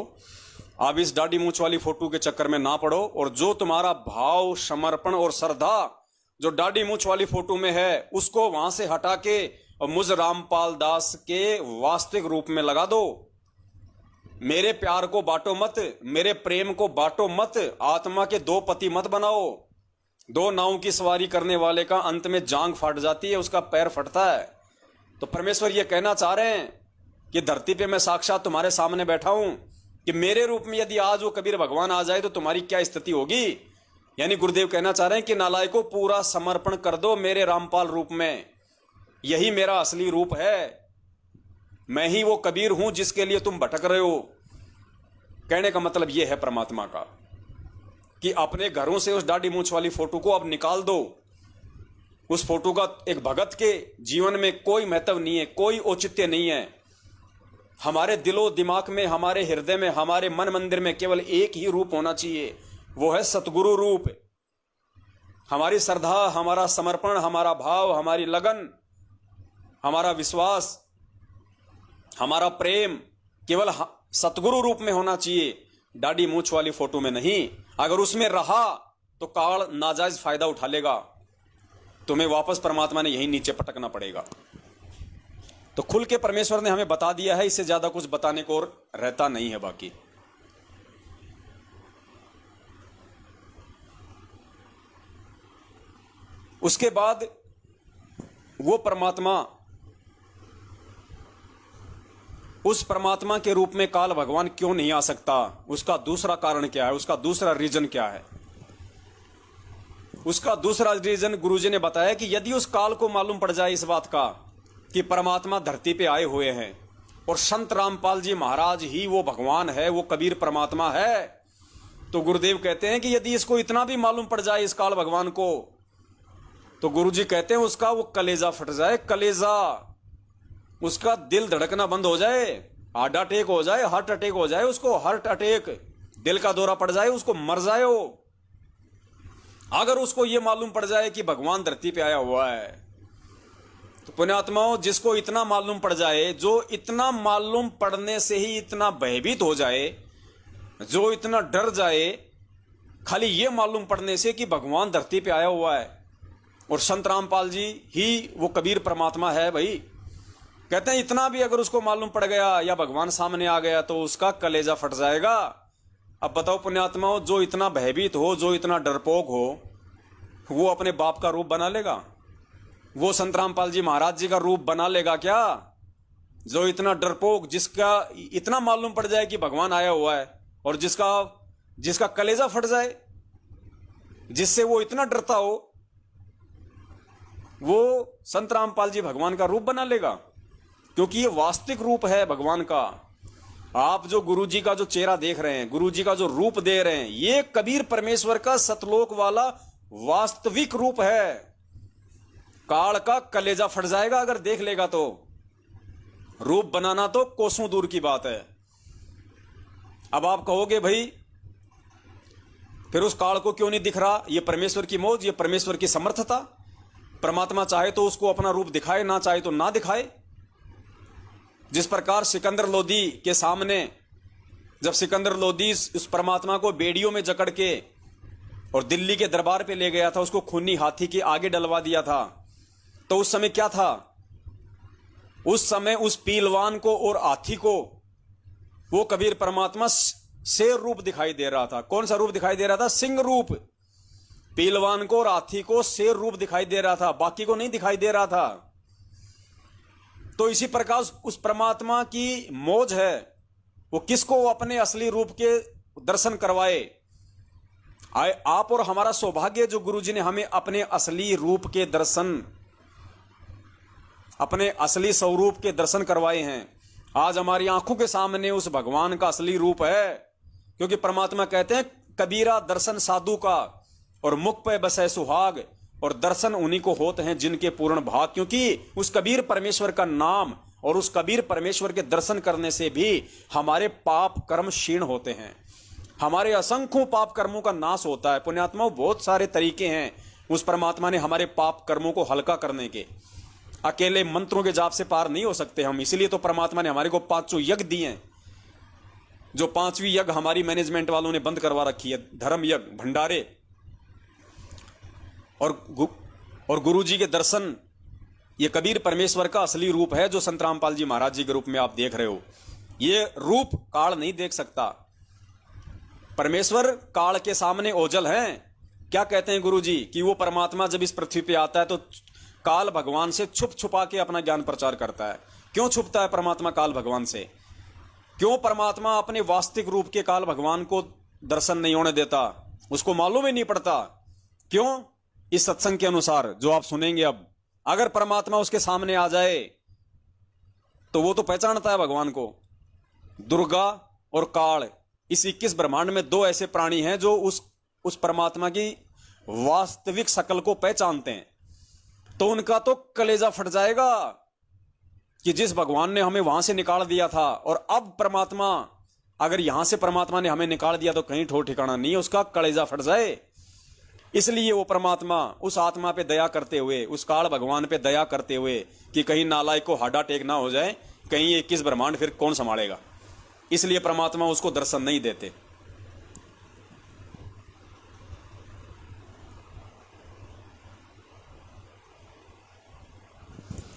अब इस दाढ़ी मूंछ वाली फोटो के चक्कर में ना पड़ो, और जो तुम्हारा भाव, समर्पण और श्रद्धा जो दाढ़ी मूंछ वाली फोटो में है, उसको वहां से हटा के और मुझ रामपाल दास के वास्तविक रूप में लगा दो। मेरे प्यार को बांटो मत, मेरे प्रेम को बांटो मत, आत्मा के 2 पति मत बनाओ। 2 नाव की सवारी करने वाले का अंत में जांग फट जाती है, उसका पैर फटता है। तो परमेश्वर ये कहना चाह रहे हैं कि धरती पे मैं साक्षात तुम्हारे सामने बैठा हूं, कि मेरे रूप में यदि आज वो कबीर भगवान आ जाए तो तुम्हारी क्या स्थिति होगी। यानी गुरुदेव कहना चाह रहे हैं कि नालायकों, पूरा समर्पण कर दो मेरे रामपाल रूप में। यही मेरा असली रूप है, मैं ही वो कबीर हूं जिसके लिए तुम भटक रहे हो। कहने का मतलब यह है परमात्मा का कि अपने घरों से उस दाढ़ी मूंछ वाली फोटो को अब निकाल दो। उस फोटो का एक भगत के जीवन में कोई महत्व नहीं है, कोई औचित्य नहीं है। हमारे दिलो दिमाग में, हमारे हृदय में, हमारे मन मंदिर में केवल एक ही रूप होना चाहिए, वो है सतगुरु रूप। हमारी श्रद्धा, हमारा समर्पण, हमारा भाव, हमारी लगन, हमारा विश्वास, हमारा प्रेम केवल सतगुरु रूप में होना चाहिए, दाढ़ी मूंछ वाली फोटो में नहीं। अगर उसमें रहा तो काल नाजायज फायदा उठा लेगा। तुम्हें वापस परमात्मा ने यहीं नीचे पटकना पड़ेगा। तो खुल के परमेश्वर ने हमें बता दिया है, इससे ज्यादा कुछ बताने को और रहता नहीं है बाकी। उसके बाद वो परमात्मा, उस परमात्मा के रूप में काल भगवान क्यों नहीं आ सकता, उसका दूसरा कारण क्या है, उसका दूसरा रीजन क्या है? उसका दूसरा रीजन गुरुजी ने बताया कि यदि उस काल को मालूम पड़ जाए इस बात का कि परमात्मा धरती पे आए हुए हैं और संत रामपाल जी महाराज ही वो भगवान है, वो कबीर परमात्मा है, तो गुरुदेव कहते हैं कि यदि इसको इतना भी मालूम पड़ जाए इस काल भगवान को, तो गुरुजी कहते हैं उसका वो कलेजा फट जाए, कलेजा, उसका दिल धड़कना बंद हो जाए, हार्ट अटैक हो जाए, हार्ट अटैक हो जाए, उसको हार्ट अटैक, दिल का दौरा पड़ जाए, उसको मर जाए वो। अगर उसको ये मालूम पड़ जाए कि भगवान धरती पे आया हुआ है, तो पुण्यात्माओं, जिसको इतना मालूम पड़ जाए, जो इतना मालूम पड़ने से ही इतना भयभीत हो जाए, जो इतना डर जाए खाली ये मालूम पड़ने से कि भगवान धरती पे आया हुआ है और संत रामपाल जी ही वो कबीर परमात्मा है भाई, कहते हैं इतना भी अगर उसको मालूम पड़ गया या भगवान सामने आ गया तो उसका कलेजा फट जाएगा। अब बताओ पुण्यात्माओं, जो इतना भयभीत हो, जो इतना डरपोक हो, वो अपने बाप का रूप बना लेगा? वो संत रामपाल जी महाराज जी का रूप बना लेगा क्या? जो इतना डरपोक, जिसका इतना मालूम पड़ जाए कि भगवान आया हुआ है और जिसका कलेजा फट जाए, जिससे वो इतना डरता हो, वो संत रामपाल जी भगवान का रूप बना लेगा? क्योंकि ये वास्तविक रूप है भगवान का। आप जो गुरुजी का जो चेहरा देख रहे हैं, गुरुजी का जो रूप दे रहे हैं, ये कबीर परमेश्वर का सतलोक वाला वास्तविक रूप है। काल का कलेजा फट जाएगा अगर देख लेगा तो। रूप बनाना तो कोसों दूर की बात है। अब आप कहोगे भाई फिर उस काल को क्यों नहीं दिख रहा? ये परमेश्वर की मौज, ये परमेश्वर की समर्थता। परमात्मा चाहे तो उसको अपना रूप दिखाए, ना चाहे तो ना दिखाए। जिस प्रकार सिकंदर लोदी के सामने जब सिकंदर लोदी उस परमात्मा को बेड़ियों में जकड़ के और दिल्ली के दरबार पे ले गया था, उसको खूनी हाथी के आगे डलवा दिया था, तो उस समय क्या था? उस समय उस पीलवान को और हाथी को वो कबीर परमात्मा शेर रूप दिखाई दे रहा था। कौन सा रूप दिखाई दे रहा था? सिंह रूप। पीलवान को और हाथी को शेर रूप दिखाई दे रहा था, बाकी को नहीं दिखाई दे रहा था। तो इसी प्रकार उस परमात्मा की मौज है, वो किसको अपने असली रूप के दर्शन करवाए। आप और हमारा सौभाग्य जो गुरुजी ने हमें अपने असली रूप के दर्शन, अपने असली स्वरूप के दर्शन करवाए हैं। आज हमारी आंखों के सामने उस भगवान का असली रूप है। क्योंकि परमात्मा कहते हैं कबीरा दर्शन साधु का और मुख पे बसे सुहाग, और दर्शन उन्हीं को होते हैं जिनके पूर्ण भाग। क्योंकि उस कबीर परमेश्वर का नाम और उस कबीर परमेश्वर के दर्शन करने से भी हमारे पाप कर्म क्षीण होते हैं, हमारे असंख्यों पाप कर्मों का नाश होता है। पुण्यात्माओं, बहुत सारे तरीके हैं उस परमात्मा ने हमारे पाप कर्मों को हल्का करने के। अकेले मंत्रों के जाप से पार नहीं हो सकते हम, इसलिए तो परमात्मा ने हमारे को 500 यज्ञ दिए हैं। जो 5वीं यज्ञ हमारी मैनेजमेंट वालों ने बंद करवा रखी है, धर्म यज्ञ, भंडारे और गुरुजी के दर्शन, ये कबीर परमेश्वर का असली रूप है जो संत रामपाल जी महाराज जी के रूप में आप देख रहे हो। ये रूप काल नहीं देख सकता। परमेश्वर काल के सामने ओझल हैं। क्या कहते हैं गुरुजी कि वो परमात्मा जब इस पृथ्वी पे आता है तो काल भगवान से छुप छुपा के अपना ज्ञान प्रचार करता है। क्यों छुपता है परमात्मा काल भगवान से? क्यों परमात्मा अपने वास्तविक रूप के काल भगवान को दर्शन नहीं होने देता? उसको मालूम ही नहीं पड़ता। क्यों? इस सत्संग के अनुसार जो आप सुनेंगे अब, अगर परमात्मा उसके सामने आ जाए तो वो तो पहचानता है भगवान को। दुर्गा और काल, इस 21 ब्रह्मांड में 2 ऐसे प्राणी हैं जो उस परमात्मा की वास्तविक शकल को पहचानते हैं। तो उनका तो कलेजा फट जाएगा कि जिस भगवान ने हमें वहां से निकाल दिया था और अब परमात्मा, अगर यहां से परमात्मा ने हमें निकाल दिया तो कहीं ठोर ठिकाना नहीं है, उसका कलेजा फट जाए। इसलिए वो परमात्मा उस आत्मा पे दया करते हुए, उस काल भगवान पे दया करते हुए कि कहीं नालायक को हार्ट अटैक ना हो जाए, कहीं ये 21 ब्रह्मांड फिर कौन संभालेगा, इसलिए परमात्मा उसको दर्शन नहीं देते।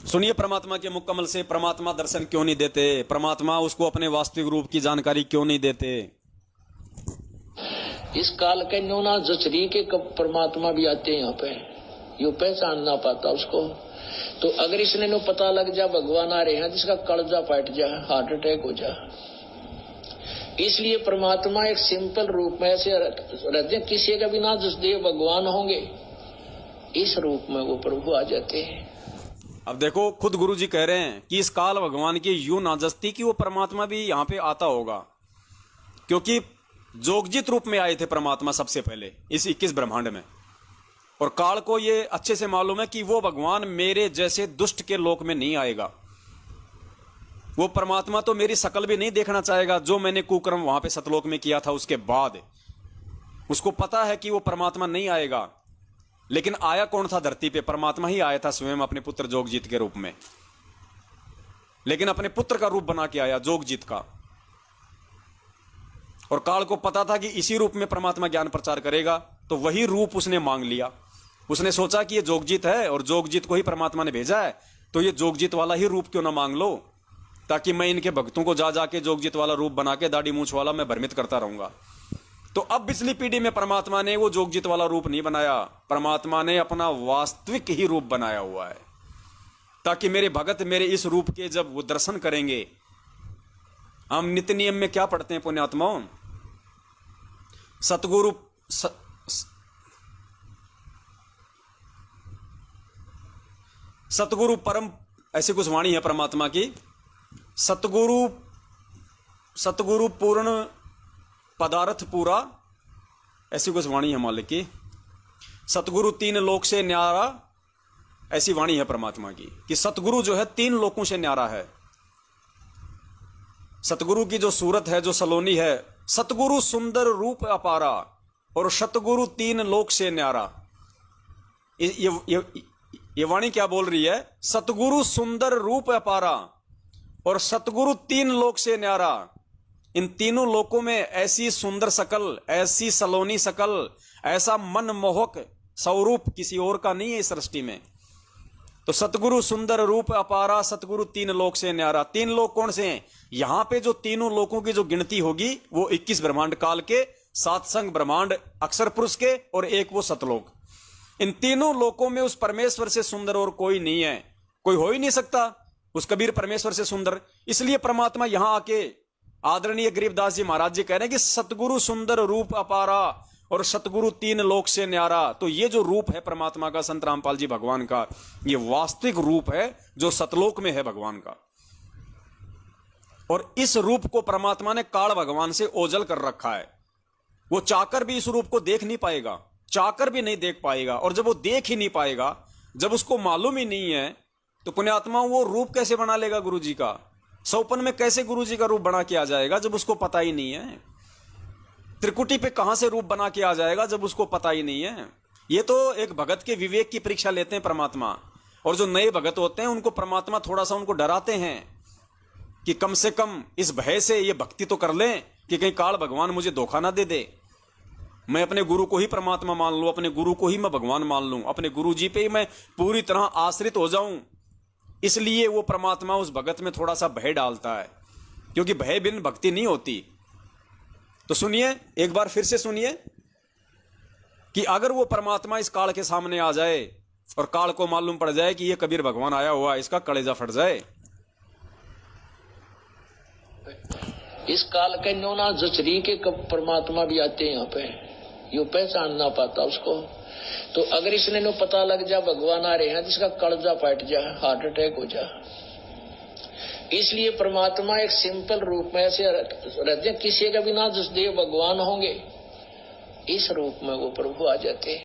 सुनिए परमात्मा के मुख कमल से परमात्मा दर्शन क्यों नहीं देते, परमात्मा उसको अपने वास्तविक रूप की जानकारी क्यों नहीं देते। इस काल के न्योना जचरी के कब परमात्मा भी आते हैं यहाँ पे, यो पहचान ना पाता उसको। तो अगर इसने नो पता लग जा भगवान आ रहे हैं, जिसका कलजा फट जा, हार्ट अटैक हो जा। इसलिए परमात्मा एक सिंपल रूप में ऐसे रहते हैं, किसी का भी ना जसदेव भगवान होंगे, इस रूप में वो प्रभु आ जाते हैं। अब देखो खुद गुरु जी कह रहे हैं कि इस काल भगवान की यूं नाजस्ती कि वो परमात्मा भी यहाँ पे आता होगा, क्योंकि जोगजित रूप में आए थे परमात्मा सबसे पहले इस 21 ब्रह्मांड में। और काल को ये अच्छे से मालूम है कि वो भगवान मेरे जैसे दुष्ट के लोक में नहीं आएगा। वो परमात्मा तो मेरी शकल भी नहीं देखना चाहेगा, जो मैंने कुकर्म वहां पे सतलोक में किया था उसके बाद उसको पता है कि वो परमात्मा नहीं आएगा। लेकिन आया कौन था धरती पे? परमात्मा ही आया था स्वयं अपने पुत्र जोगजीत के रूप में, लेकिन अपने पुत्र का रूप बना के आया जोगजीत का। और काल को पता था कि इसी रूप में परमात्मा ज्ञान प्रचार करेगा, तो वही रूप उसने मांग लिया। उसने सोचा कि ये जोगजीत है और जोगजीत को ही परमात्मा ने भेजा है, तो ये जोगजीत वाला ही रूप क्यों ना मांग लो, ताकि मैं इनके भक्तों को जा जाके जोगजीत वाला रूप बना के दाढ़ी मूंछ वाला मैं भ्रमित करता रहूंगा। तो अब पिछली पीढ़ी में परमात्मा ने वो जोगजीत वाला रूप नहीं बनाया, परमात्मा ने अपना वास्तविक ही रूप बनाया हुआ है, ताकि मेरे भगत मेरे इस रूप के जब वो दर्शन करेंगे। हम नित्य नियम में क्या पढ़ते हैं पुण्यात्माओं? सतगुरु परम, ऐसी कुछ वाणी है परमात्मा की, सतगुरु पूर्ण पदार्थ पूरा, ऐसी कुछ वाणी है मालिक की। सतगुरु 3 लोक से न्यारा, ऐसी वाणी है परमात्मा की कि सतगुरु जो है 3 लोकों से न्यारा है। सतगुरु की जो सूरत है, जो सलोनी है, सतगुरु सुंदर रूप अपारा और सतगुरु 3 लोक से न्यारा। ये वाणी क्या बोल रही है? सतगुरु सुंदर रूप अपारा और सतगुरु 3 लोक से न्यारा। इन तीनों लोकों में ऐसी सुंदर शकल, ऐसी सलोनी शकल, ऐसा मनमोहक स्वरूप किसी और का नहीं है इस सृष्टि में। तो सतगुरु सुंदर रूप अपारा, सतगुरु 3 लोक से न्यारा। 3 लोक कौन से हैं? यहां पे जो तीनों लोकों की जो गिनती होगी वो 21 ब्रह्मांड काल के, 7 संग ब्रह्मांड अक्षर पुरुष के और एक वो सतलोक। इन तीनों लोकों में उस परमेश्वर से सुंदर और कोई नहीं है, कोई हो ही नहीं सकता उस कबीर परमेश्वर से सुंदर। इसलिए परमात्मा यहां आके आदरणीय गरीबदास जी महाराज जी कह रहे हैं कि सतगुरु सुंदर रूप अपारा और सतगुरु 3 लोक से न्यारा। तो ये जो रूप है परमात्मा का, संत रामपाल जी भगवान का, ये वास्तविक रूप है जो सतलोक में है भगवान का। और इस रूप को परमात्मा ने काल भगवान से ओझल कर रखा है। वो चाहकर भी इस रूप को देख नहीं पाएगा, चाहकर भी नहीं देख पाएगा। और जब वो देख ही नहीं पाएगा, जब उसको मालूम ही नहीं है, तो पुण्यात्मा वो रूप कैसे बना लेगा गुरु जी का? सौपन में कैसे गुरु जी का रूप बना के आ जाएगा जब उसको पता ही नहीं है? त्रिकुटी पे कहां से रूप बना के आ जाएगा जब उसको पता ही नहीं है? ये तो एक भगत के विवेक की परीक्षा लेते हैं परमात्मा। और जो नए भगत होते हैं उनको परमात्मा थोड़ा सा उनको डराते हैं कि कम से कम इस भय से ये भक्ति तो कर लें कि कहीं काल भगवान मुझे धोखा ना दे दे, मैं अपने गुरु को ही परमात्मा मान लूं, अपने गुरु को ही मैं भगवान मान लूं, अपने गुरु जी पे ही मैं पूरी तरह आश्रित हो जाऊं। इसलिए वो परमात्मा उस भगत में थोड़ा सा भय डालता है, क्योंकि भय बिन भक्ति नहीं होती। तो सुनिए, एक बार फिर से सुनिए कि अगर वो परमात्मा इस काल के सामने आ जाए और काल को मालूम पड़ जाए कि ये कबीर भगवान आया हुआ, इसका कलेजा फट जाए। इस काल के न्योना जचरी के कब परमात्मा भी आते हैं यहाँ पे, यो पहचान ना पाता उसको। तो अगर इसने नो पता लग जा भगवान आ रहे हैं, जिसका कलजा फट जा, हार्ट अटैक हो जा। इसलिए परमात्मा एक सिंपल रूप में ऐसे रहते हैं, किसी का भी ना जसदेव भगवान होंगे, इस रूप में वो प्रभु आ जाते हैं।